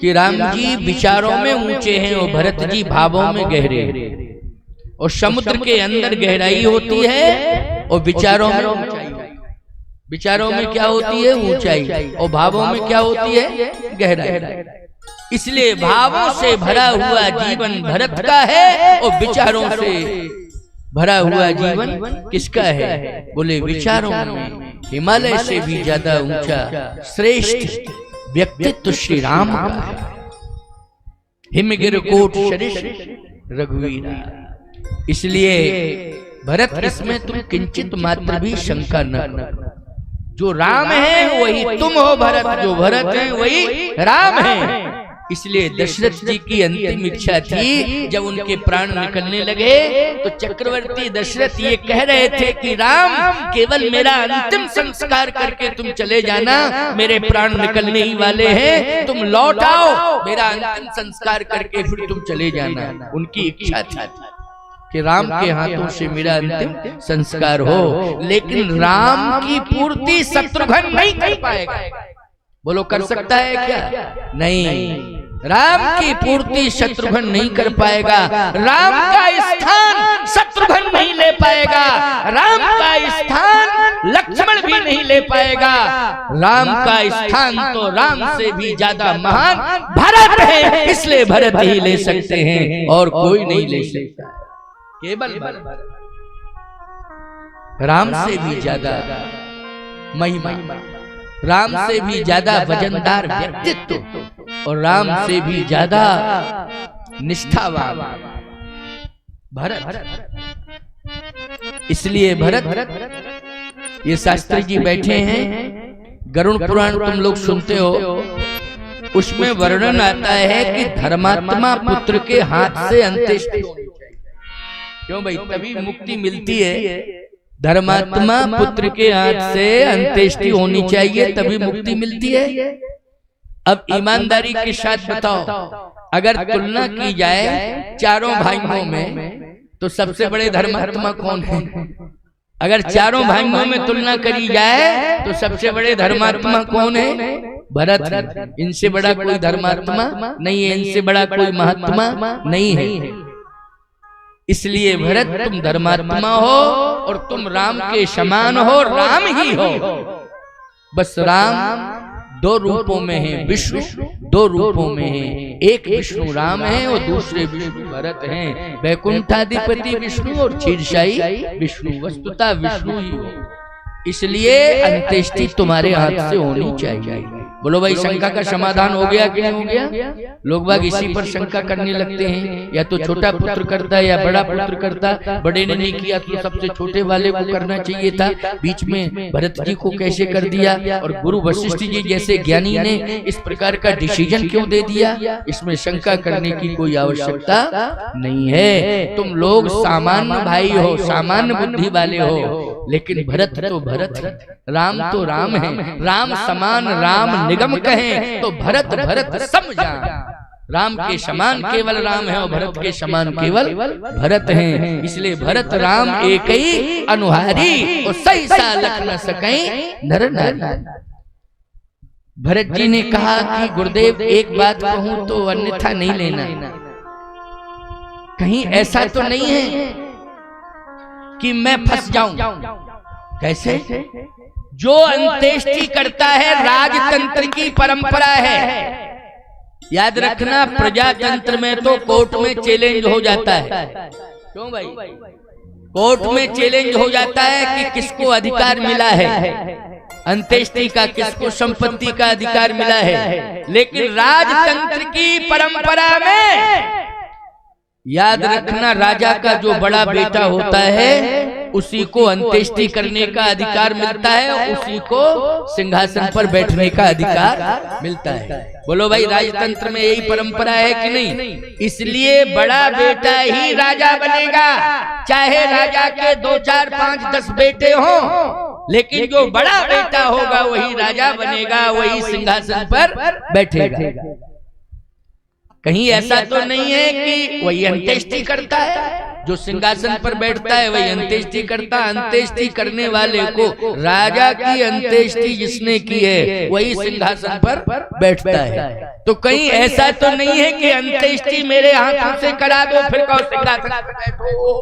कि राम जी विचारों में ऊंचे हैं और भरत जी भावों में गहरे हैं। और समुद्र के अंदर गहराई होती है और विचारों में ऊंचाई। विचारों में क्या होती है? ऊंचाई, और भावों में क्या होती है? गहराई। इसलिए भावों से भरा हुआ जीवन भरत का है और विचारों से भरा हुआ जीवन किसका है? बोले विचारों में हिमालय से भी ज्यादा ऊंचा श्रेष्ठ व्यक्तित्व श्री राम का है। हिमगिर कोट सरिस रघुवीरा। इसलिए भरत, इसमें तुम किंचित मात्र भी शंका न करो। जो राम है वही तुम हो भरत, जो भरत है वही राम है। इसलिए दशरथ जी की अंतिम इच्छा थी, जब उनके प्राण निकलने लगे तो चक्रवर्ती दशरथ ये कह रहे थे कि राम, केवल मेरा अंतिम संस्कार करके तुम चले जाना, मेरे प्राण निकलने ही वाले हैं, तुम लौट आओ, मेरा अंतिम संस्कार करके फिर तुम चले जाना। उनकी इच्छा थी कि राम के हाथों से मेरा अंतिम संस्कार हो, लेकिन राम की पूर्ति शत्रुघ्न नहीं कर पाएगा। बोलो कर सकता है क्या? नहीं, राम की पूर्ति शत्रुघ्न नहीं कर पाएगा। राम का स्थान शत्रुघ्न नहीं ले पाएगा, राम का स्थान लक्ष्मण भी नहीं ले पाएगा। राम का स्थान तो राम से भी ज्यादा महान भरत है, इसलिए भरत ही ले सकते हैं और कोई नहीं ले सकता। केवल भरत राम से भी ज्यादा महिमा, राम से भी ज्यादा वजनदार व्यक्तित्व और राम से भी ज्यादा निष्ठावान भरत। इसलिए भरत, ये शास्त्री जी बैठे हैं, गरुड़ पुराण तुम लोग सुनते हो, उसमें वर्णन आता है कि धर्मात्मा पुत्र के हाथ से अंत्येष्टि होनी चाहिए। क्यों भाई? तभी मुक्ति मिलती है। धर्मात्मा पुत्र के हाथ से अंत्येष्टि होनी चाहिए, तभी मुक्ति मिलती है। अब ईमानदारी के साथ बताओ, अगर तुलना की जाए चारों भाइयों में तो सबसे बड़े धर्मात्मा कौन है? अगर चारों भाइयों में तुलना करी जाए तो सबसे बड़े धर्मात्मा कौन है? भरत। इनसे बड़ा कोई धर्मात्मा नहीं है, इनसे बड़ा कोई महात्मा नहीं है। इसलिए भरत तुम धर्मात्मा हो और तुम राम के समान हो, राम ही हो। बस राम दो रूपों में है, विष्णु दो रूपों में है। एक विष्णु राम है और दूसरे विष्णु भरत हैं। वैकुंठाधिपति विष्णु और क्षीरसाई विष्णु, वस्तुतः विष्णु ही हो। इसलिए अंत्येष्टि तुम्हारे हाथ से होनी चाहिए। बोलो भाई, शंका का समाधान हो गया कि नहीं हो गया? लोग बाग इसी पर शंका करने लगते हैं, या तो छोटा पुत्र करता है या बड़ा पुत्र करता। बड़े ने नहीं किया तो सबसे छोटे वाले को करना चाहिए था, बीच में भरत जी को कैसे कर दिया? और गुरु वशिष्ठ जी जैसे ज्ञानी ने इस प्रकार का डिसीजन क्यों दे दिया? इसमें शंका करने की कोई आवश्यकता नहीं है। तुम लोग सामान्य भाई हो, सामान्य बुद्धि वाले हो, लेकिन भरत तो भरत है, राम तो राम है। राम समान राम निगम कहें तो भरत भरत समझा। राम के समान केवल राम है और भरत के समान केवल भरत हैं। इसलिए भरत राम एक ही अनुहारी और सही सा लख न सकें नर नारी। भरत जी ने कहा कि गुरुदेव एक बात कहूं तो अन्यथा नहीं लेना, कहीं ऐसा तो नहीं है कि मैं फंस जाऊं? कैसे? जो अंत्येष्टि करता है राजतंत्र की परंपरा है। याद रखना, प्रजातंत्र में तो कोर्ट में चैलेंज हो जाता है। क्यों भाई? कोर्ट में चैलेंज हो जाता है कि किसको अधिकार मिला है अंत्येष्टि का, किसको संपत्ति का अधिकार मिला है। लेकिन राजतंत्र की परंपरा में याद रखना, राजा का जो बड़ा बेटा होता है उसी को अंत्येष्टि करने का अधिकार मिलता है, उसी को सिंहासन पर बैठने का अधिकार मिलता है। बोलो भाई, राजतंत्र में यही परंपरा है कि नहीं? इसलिए बड़ा बेटा ही राजा बनेगा, चाहे राजा के 2, 4, 5, 10 बेटे हों, लेकिन जो बड़ा बेटा होगा वही राजा बनेगा, वही सिंहासन पर बैठेगा। कहीं ऐसा तो नहीं है कि वही अंत्येष्टि करता है, जो सिंहासन पर बैठता है वही अंत्येष्टि करता। अंत्येष्टि करने वाले को, राजा की अंत्येष्टि जिसने की है वही सिंहासन पर बैठता है। तो कहीं ऐसा तो नहीं है कि अंत्येष्टि मेरे हाथों से करा दो फिर कहो सिंहासन पर बैठो,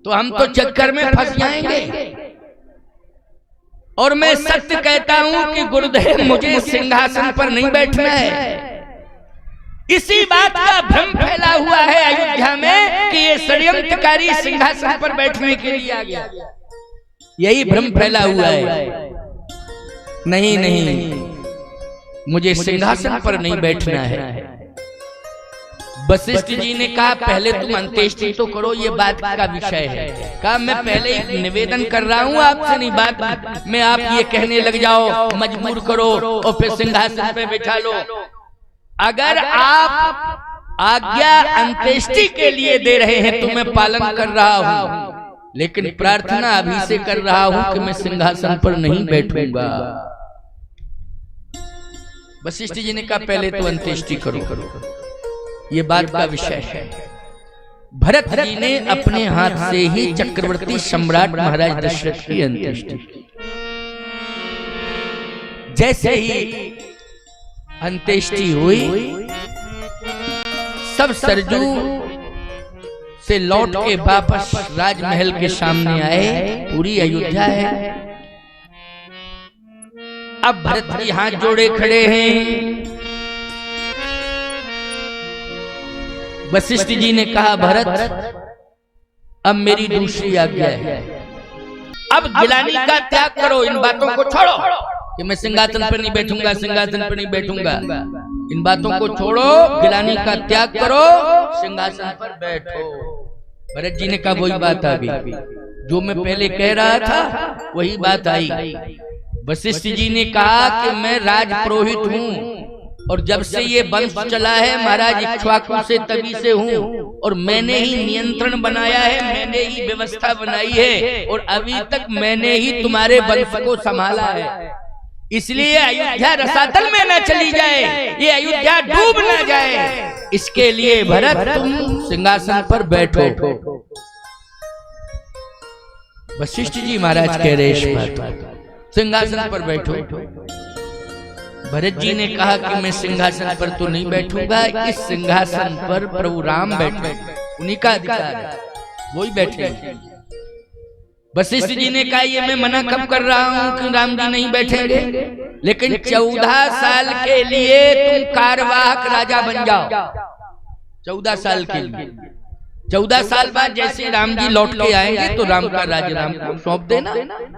तो हम तो चक्कर में फंस जाएंगे। और मैं सत्य कहता हूं कि गुरुदेव मुझे सिंहासन पर नहीं बैठना है। इसी बात का भ्रम फैला हुआ है अयोध्या में कि ये षड्यंत्रकारी सिंहासन पर बैठने के लिए आ गया, यही भ्रम फैला हुआ है। नहीं नहीं, मुझे सिंहासन पर नहीं बैठना है। वशिष्ठ जी ने कहा पहले तुम अंत्येष्टि तो करो, ये बात का विषय है। कहा मैं पहले एक निवेदन कर रहा हूँ आपसे, नहीं बात में आप ये कहने लग जाओ, मजबूर करो और फिर सिंहासन पे बैठा लो। अगर आप आज्ञा अंत्येष्टि के लिए दे रहे हैं तो मैं पालन कर रहा हूँ, लेकिन प्रार्थना अभी से कर रहा हूँ कि मैं सिंहासन पर नहीं बैठूंगा। वशिष्ठ जी ने कहा पहले तो अंत्येष्टि करो, ये बात का विषय है। भरत जी ने अपने हाथ से ही चक्रवर्ती सम्राट महाराज दशरथ की अंत्येष्टि की। जैसे ही अंत्येष्टि हुई, सब सरजू से लौट के वापस राजमहल के सामने आए। पूरी अयोध्या है। अब भरत जी हाथ जोड़े खड़े हैं। वशिष्ठ जी ने कहा भरत अब मेरी दूसरी आज्ञा है, अब गिलानी का त्याग करो, इन बातों को छोड़ो कि मैं सिंहासन पर नहीं बैठूंगा, सिंहासन पर नहीं बैठूंगा। इन बातों को छोड़ो, गिलानी का त्याग करो, सिंहासन पर बैठो। भरत जी ने कहा वही बात आ गई। जो मैं पहले कह रहा था वही बात आई। वशिष्ठ जी ने कहा कि मैं राज पुरोहित हूँ और जब से ये वंश चला है महाराज इक्ष्वाकु से तभी से हूँ और मैंने ही नियंत्रण बनाया है, मैंने ही व्यवस्था बनाई है और अभी तक मैंने ही तुम्हारे वंश को संभाला है। इसलिए अयोध्या रसातल में न चली जाए, ये अयोध्या डूब न जाए, इसके लिए भरत तुम सिंहासन पर बैठो। वशिष्ठ जी महाराज कह रहे सिंहासन पर बैठो। भरत जी ने कहा कि मैं सिंहासन पर तो नहीं बैठूंगा, इस सिंहासन पर प्रभु राम बैठे, उन्हीं का अधिकार है, वही बैठे। वशिष्ठ जी ने कहा ये मैं मना कब कर रहा हूं कि राम जी नहीं बैठेंगे, लेकिन 14 साल के लिए तुम कार्यवाहक राजा बन जाओ। 14 साल के लिए, 14 साल बाद जैसे राम जी लौट के आएंगे तो राम का राज्य राम को सौंप देना,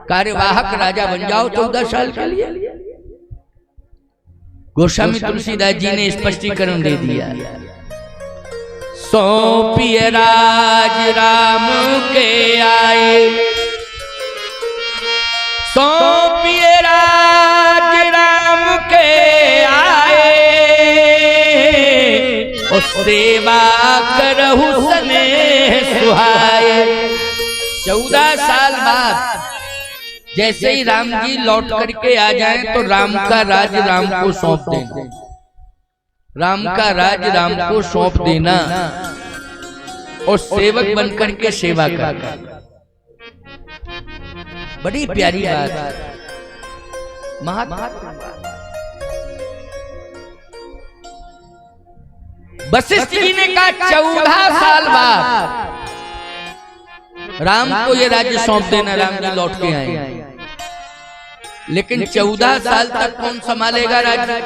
कार्यवाहक राजा बन जाओ 14 साल के लिए। गोस्वामी तुलसीदास जी ने स्पष्टीकरण दे दिया, सौंपिए राज राम के आए, सौंपिए राज राम के आए, और सेवा करहु स्नेह सुहाए। 14 साल बाद जैसे ही राम जी लौट करके आ जाएं तो राम का राज राम को सौंप देना, राम का राज राम को सौंप देना और सेवक बन करके सेवा करना। बड़ी प्यारी बात, महात्मा। वशिष्ठ जी ने कहा 14 साल बाद राम को ये राज्य सौंप देना, राम जी लौट के आए, लेकिन 14 साल तक कौन संभालेगा राज्य?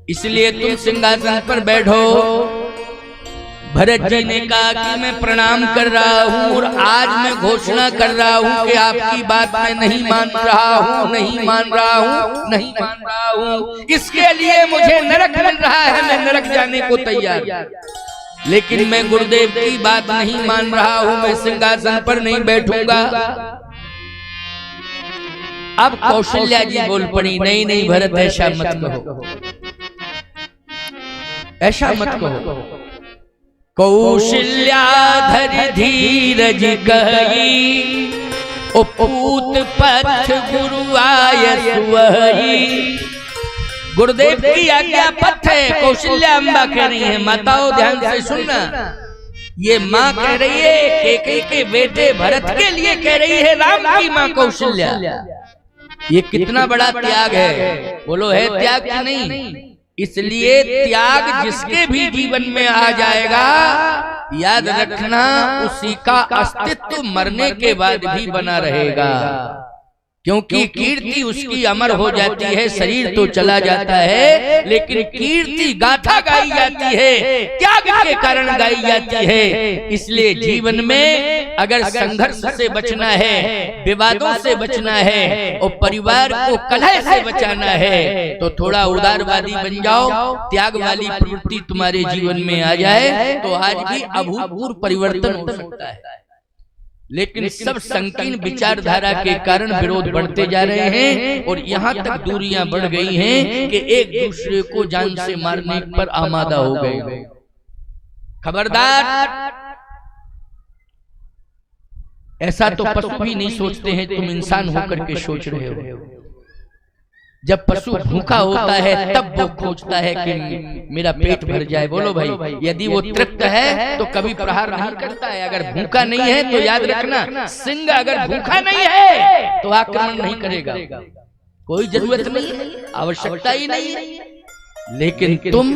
इसलिए तुम सिंहासन पर बैठो। भरत जी ने कहा कि मैं प्रणाम कर रहा हूँ और आज मैं घोषणा कर रहा हूँ कि आपकी बात मैं नहीं मान रहा हूँ, नहीं मान रहा हूँ, नहीं मान रहा हूँ। इसके लिए मुझे नरक मिल रहा है, मैं नरक जाने को तैयार, लेकिन मैं गुरुदेव की बात नहीं मान रहा हूँ, मैं सिंहासन पर नहीं बैठूंगा। अब कौशल्या जी बोल पड़ी, नहीं नहीं भरत ऐसा मत कहो, ऐसा मत कहो। कौशल्या धरि धीरज कही, उपूत पथ गुरु आय सुवही। गुरुदेव की आज्ञा पथ है, कौशल्या अम्बा कह रही है। माताओं ध्यान से सुनना, ये माँ कह रही है केकई के बेटे भरत के लिए कह रही है, राम की माँ कौशल्या। ये कितना बड़ा त्याग है, बोलो है त्याग कि नहीं? इसलिए त्याग जिसके भी जीवन में आ जाएगा, याद रखना उसी का अस्तित्व मरने के बाद भी बना रहेगा, क्योंकि कीर्ति उसकी अमर हो जाती है। शरीर तो चला जाता है, लेकिन कीर्ति गाथा गाई जाती है, त्याग के कारण गाई जाती है। इसलिए जीवन में अगर संघर्ष से बचना है, विवादों से बचना है और परिवार को कलह से बचाना है, तो थोड़ा उदारवादी बन जाओ, त्याग वाली प्रवृत्ति तुम्हारे जीवन में आ जाए तो आज भी अभूतपूर्व परिवर्तन हो सकता है। लेकिन सब संकीर्ण विचारधारा के कारण विरोध बढ़ते जा रहे हैं और यहाँ तक दूरियां बढ़ गई हैं कि एक दूसरे को जान से मारने पर आमादा हो गए। खबरदार, ऐसा तो पशु भी नहीं सोचते हैं, तुम इंसान होकर के सोच रहे हो। जब पशु भूखा होता है तब वो खोजता है कि मेरा पेट भर जाए। बोलो भाई, यदि वो तृप्त है तो कभी प्रहार नहीं करता है। अगर भूखा नहीं है तो याद रखना, सिंह अगर भूखा नहीं है तो आक्रमण नहीं करेगा, कोई जरूरत नहीं है, आवश्यकता ही नहीं है। लेकिन तुम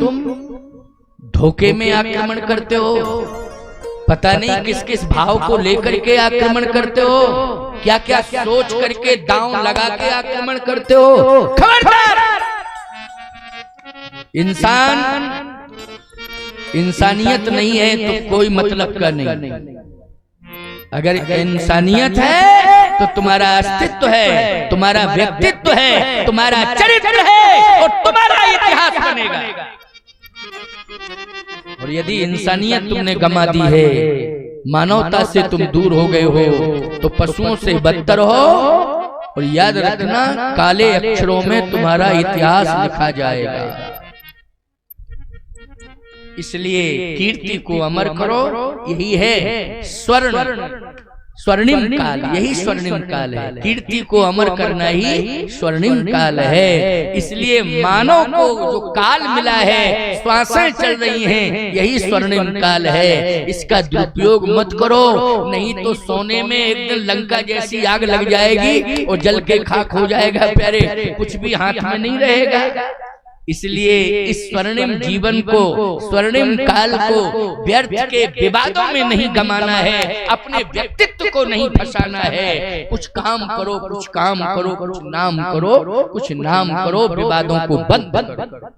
धोखे में आक्रमण करते हो, पता नहीं किस किस भाव को लेकर के आक्रमण करते हो, क्या क्या सोच करके दांव लगा के आक्रमण करते हो। खबरदार, इंसानियत नहीं है तो कोई मतलब का नहीं। अगर इंसानियत है तो तुम्हारा अस्तित्व है, तुम्हारा व्यक्तित्व है, तुम्हारा चरित्र है और तुम्हारा इतिहास बनेगा। और यदि इंसानियत तुमने गमा दी है मानवता से तुम दूर हो गए हो तो पशुओं से बदतर हो। और याद रखना, काले अक्षरों में तुम्हारा इतिहास लिखा जाएगा। इसलिए कीर्ति को अमर करो। यही है स्वर्णिम काल, यही स्वर्णिम काल है। कीर्ति को अमर करना ही स्वर्णिम काल है। इसलिए मानव को जो काल मिला है, श्वासें चल रही हैं, यही स्वर्णिम काल है। इसका दुरुपयोग मत करो, नहीं तो सोने में एक दिन लंका जैसी आग लग जाएगी और जल के खाक हो जाएगा प्यारे, कुछ भी हाथ में नहीं रहेगा। इसलिए इस स्वर्णिम जीवन को, स्वर्णिम काल को व्यर्थ के विवादों में नहीं गमाना है, अपने व्यक्तित्व को नहीं फंसाना है। कुछ काम करो, कुछ काम करो, कुछ नाम करो, कुछ नाम करो, विवादों को बंद करो।